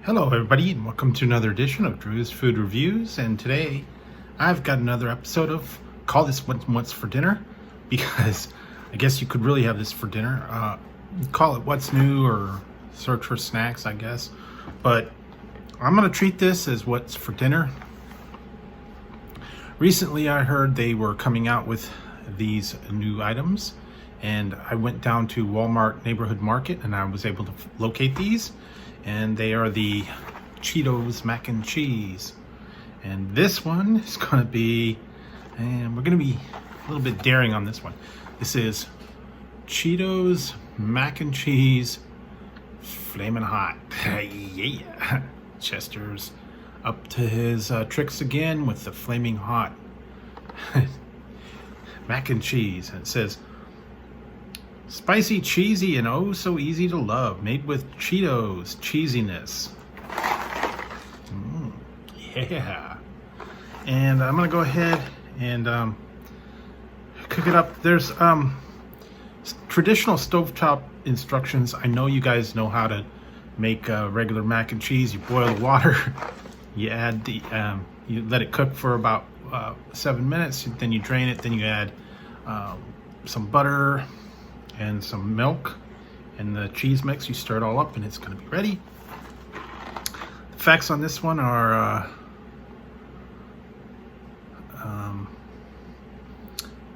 Hello everybody and welcome to another edition of Drew's Food Reviews, and today I've got another episode of Call This What's for Dinner, because I guess you could really have this for dinner. Call it What's New or Search for Snacks, I guess, but I'm gonna treat this as What's for Dinner. Recently I heard they were coming out with these new items, and I went down to Walmart Neighborhood Market and I was able to locate these. And they are the Cheetos mac and cheese. And this one is gonna be, and we're gonna be a little bit daring on this one. This is Cheetos mac and cheese Flamin' Hot. Yeah, Chester's up to his tricks again with the flaming hot mac and cheese. And it says, spicy, cheesy, and oh so easy to love. Made with Cheetos cheesiness. Yeah. And I'm gonna go ahead and cook it up. There's traditional stovetop instructions. I know you guys know how to make regular mac and cheese. You boil the water, you add the you let it cook for about 7 minutes, then you drain it, then you add some butter and some milk and the cheese mix. You stir it all up and it's going to be ready. The facts on this one are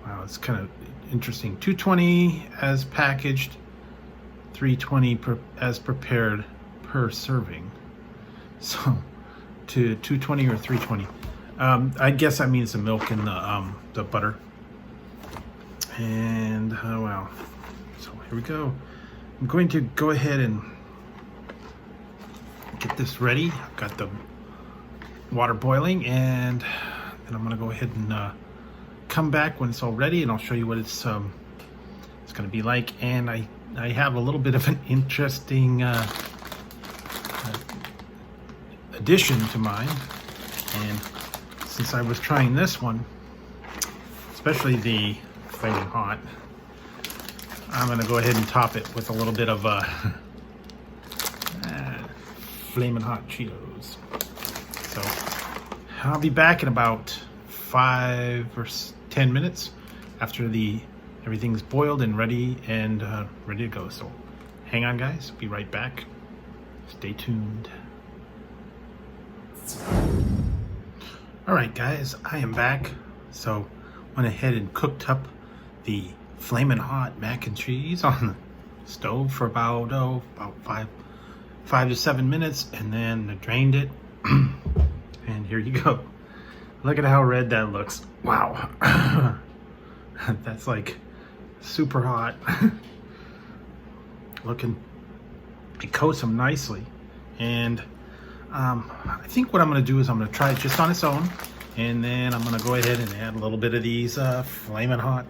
wow, it's kind of interesting. 220 as packaged, 320 as prepared per serving. So to 220 or 320. I guess that means the milk and the butter. And wow. So here we go. I'm going to go ahead and get this ready. I've got the water boiling, and then I'm going to go ahead and come back when it's all ready, and I'll show you what it's going to be like. And I have a little bit of an interesting addition to mine. And since I was trying this one, especially the Flaming Hot, I'm going to go ahead and top it with a little bit of Flamin' Hot Cheetos. So I'll be back in about 5 or 10 minutes after everything's boiled and ready to go. So hang on, guys. Be right back. Stay tuned. All right, guys, I am back. So went ahead and cooked up the Flamin' Hot mac and cheese on the stove for about 5 to 7 minutes, and then I drained it. And here you go. Look at how red that looks. Wow. That's like super hot. Looking, it coats them nicely. And I think what I'm going to do is I'm going to try it just on its own, and then I'm going to go ahead and add a little bit of these Flamin' Hot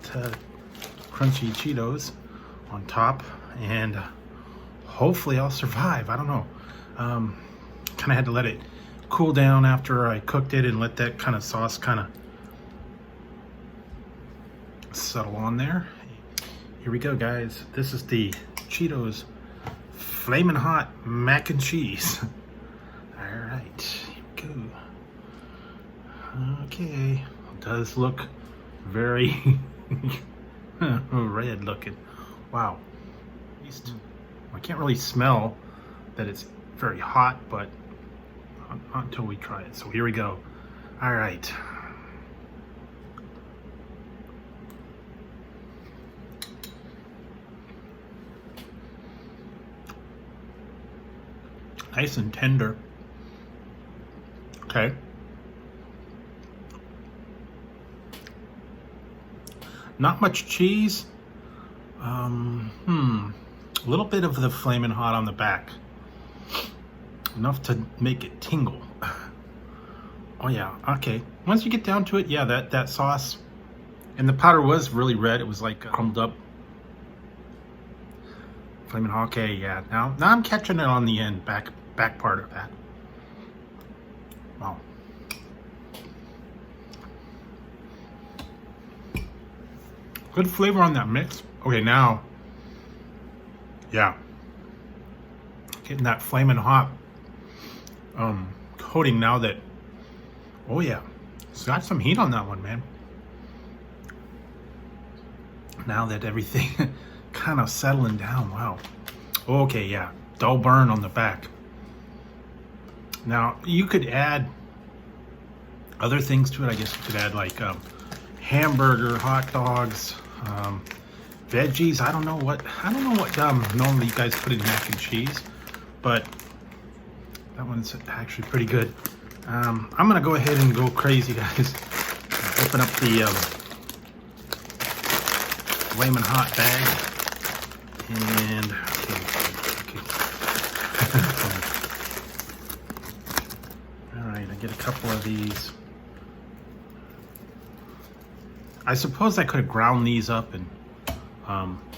crunchy Cheetos on top, and hopefully I'll survive. I don't know. Kind of had to let it cool down after I cooked it and let that kind of sauce kind of settle on there. Here we go, guys. This is the Cheetos Flamin' Hot mac and cheese. All right, here we go. Okay, it does look very red looking. Wow. I can't really smell that it's very hot, but not until we try it. So here we go. All right. Nice and tender. Okay. Not much cheese. A little bit of the Flamin' Hot on the back. Enough to make it tingle. Oh yeah, okay. Once you get down to it, yeah, that sauce And the powder was really red. It was like crumbed up. Flamin' Hot. Okay, yeah. Now I'm catching it on the end, back part of that. Wow. Good flavor on that mix. Okay, now, yeah, getting that Flamin' Hot coating now that, oh yeah, it's got some heat on that one, man. Now that everything kind of settling down, wow. Okay, yeah, dull burn on the back. Now, you could add other things to it. I guess you could add like hamburger, hot dogs, veggies. I don't know what normally you guys put in mac and cheese, but that one's actually pretty good. I'm gonna go ahead and go crazy, guys. Open up the Flamin' Hot bag, and all right, I get a couple of these. I suppose I could have ground these up and,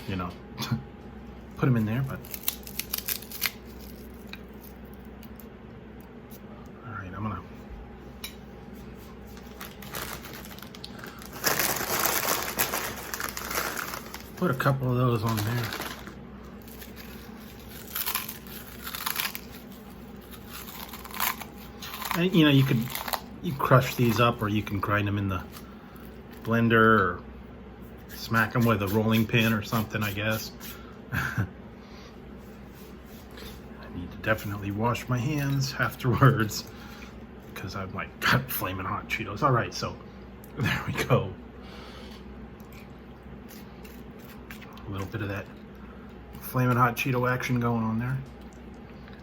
you know, put them in there, but. All right, I'm gonna. Put a couple of those on there. And, you know, you crush these up, or you can grind them in the blender, or smack them with a rolling pin or something, I guess. I need to definitely wash my hands afterwards because I'm like got Flamin' Hot Cheetos. All right, so there we go. A little bit of that Flamin' Hot Cheeto action going on there.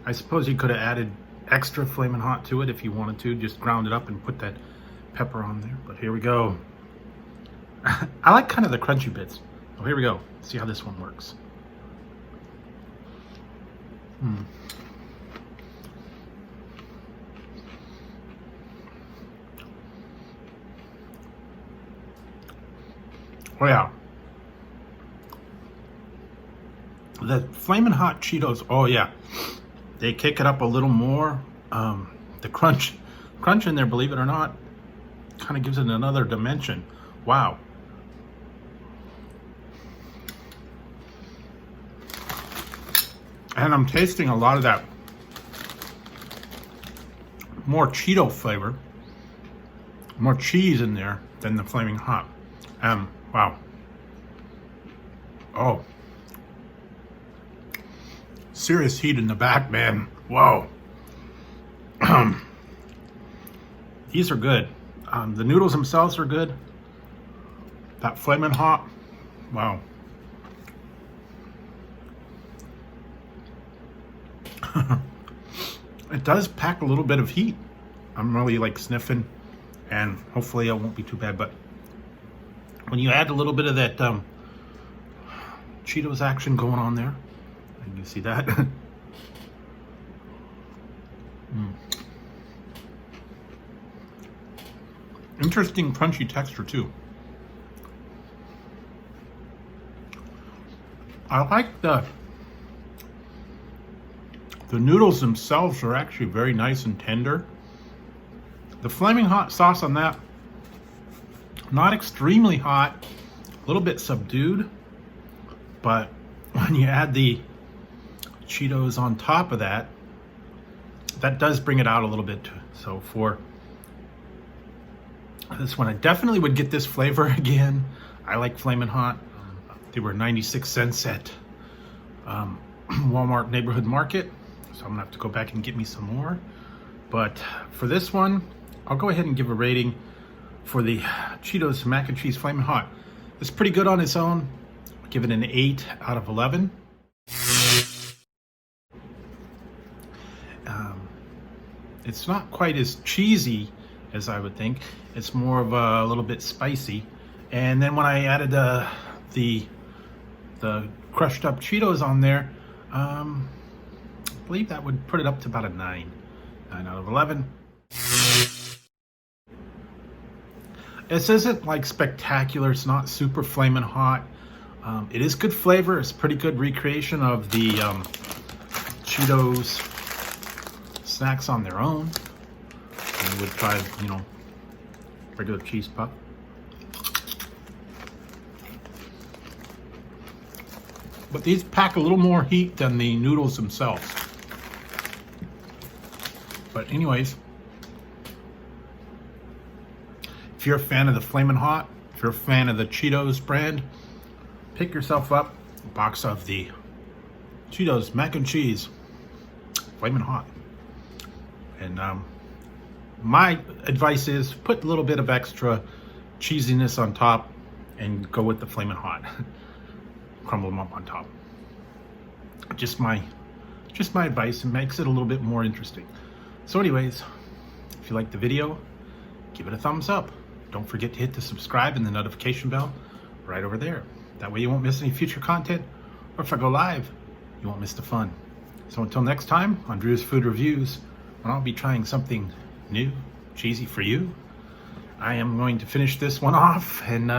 I suppose you could have added extra Flamin' Hot to it if you wanted to, just ground it up and put that pepper on there. But here we go. I like kind of the crunchy bits. Oh, here we go. See how this one works. Oh yeah. The Flamin' Hot Cheetos, oh yeah. They kick it up a little more. The crunch in there, believe it or not, kind of gives it another dimension. Wow. And I'm tasting a lot of that more Cheeto flavor, more cheese in there than the Flaming Hot. Wow. Oh. Serious heat in the back, man. Whoa. These are good. The noodles themselves are good. That Flamin' Hot, wow. It does pack a little bit of heat. I'm really like sniffing, and hopefully it won't be too bad, but when you add a little bit of that Cheetos action going on there, and you see that. Interesting crunchy texture too. I like the noodles themselves are actually very nice and tender. The Flaming Hot sauce on that, not extremely hot, a little bit subdued, but when you add the Cheetos on top of that, that does bring it out a little bit. So for this one, I definitely would get this flavor again. I like Flamin' Hot. They were 96 cents at Walmart Neighborhood Market. So I'm gonna have to go back and get me some more. But for this one, I'll go ahead and give a rating for the Cheetos Mac and Cheese Flamin' Hot. It's pretty good on its own. I'll give it an 8 out of 11. It's not quite as cheesy as I would think. It's more of a little bit spicy. And then when I added the crushed up Cheetos on there, I believe that would put it up to about a 9 out of 11. This isn't like spectacular. It's not super flaming hot. It is good flavor. It's pretty good recreation of the Cheetos snacks on their own. I would try, you know, regular cheese puff. But these pack a little more heat than the noodles themselves. But anyways, if you're a fan of the Flamin' Hot, if you're a fan of the Cheetos brand, pick yourself up a box of the Cheetos mac and cheese Flamin' Hot. And my advice is put a little bit of extra cheesiness on top and go with the Flamin' Hot. Crumble them up on top. Just my advice, and makes it a little bit more interesting. So anyways, if you like the video, give it a thumbs up. Don't forget to hit the subscribe and the notification bell right over there. That way you won't miss any future content, or if I go live, you won't miss the fun. So until next time on Drew's Food Reviews, when I'll be trying something new, cheesy for you, I am going to finish this one off and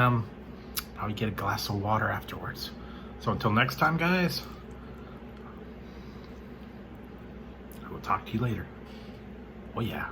probably get a glass of water afterwards. So until next time, guys, I will talk to you later. Oh yeah.